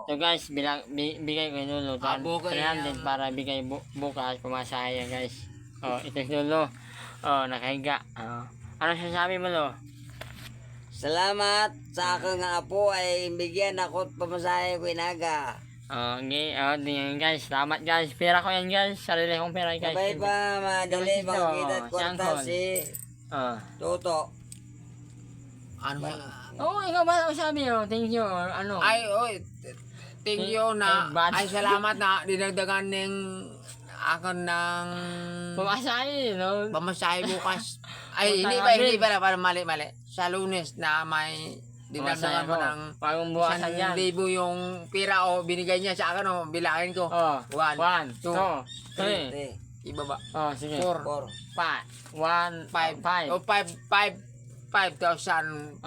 So guys, bigay ko yung Lolo. Bukas 300 para bigay bukas pumasaya guys. Ito si Lolo. Nakahiga. Ano sasabi mo, Lo? Salamat sa aking apo ay bigyan ako at pamasahe ko inaga. Okay, tingnan guys. Salamat guys. Pera ko yan guys. Sarili kong pera guys. Sabay pa madali Ito, makakita at si kwarta Uncle. si Toto. Ano ba? Ikaw ba sabi thank you or ano? Ay, oy. Thank you na. Ay, Ay, salamat na dinagdagan ng akin ng Pumasaya, no? pamasahe bukas. Ay, Punta hindi namin. para mali. Sa Lunes na may dinagdagan ko ng Bagong buwasan yan. 1,000 yung pira o binigay niya sa akin o bilangin ko. 1, 2, 3. 3, Iba ba? Sige. 4, 4. 1, 5. 5,000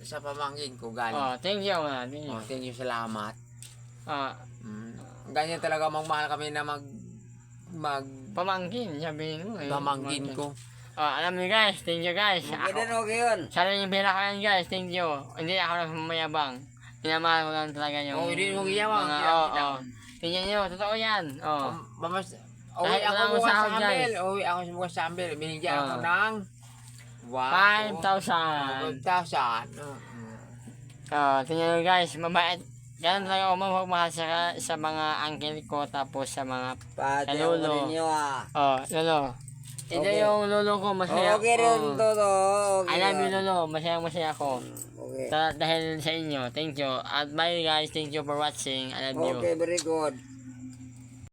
sa pamangkin ko galing. Thank you na. Thank you. Thank you, salamat. Ah, Ganyan talaga magmahal kami na pamangkin, sabihin mo eh. pamangkin ko. Alam niyo guys, thank you guys. Okay din, okay yun. Sana yung pera ko yan guys, thank you. Hindi ako nagmamayabang. Pinamahal ko lang talaga yung... Hindi mo giyawang. Tingnan nyo, totoo yan. Uwi Kahit ako wala mo bukas sahod, sa guys. Ambel. Uwi ako bukas sa Ambel. Binigyan ako ng 5,000. 5,000. Tingnan nyo guys, mabait. Ganun talaga ako mamahal sa mga uncle ko, tapos sa mga... Pati Lolo. ako ninyo Lolo. Ito Okay. yung lolo ko, masaya. Okay rin, Toto. Okay I love you, yun. Lolo. Masaya ako. Okay. Dahil sa inyo. Thank you. At bye guys. Thank you for watching. I love you. Okay, very good.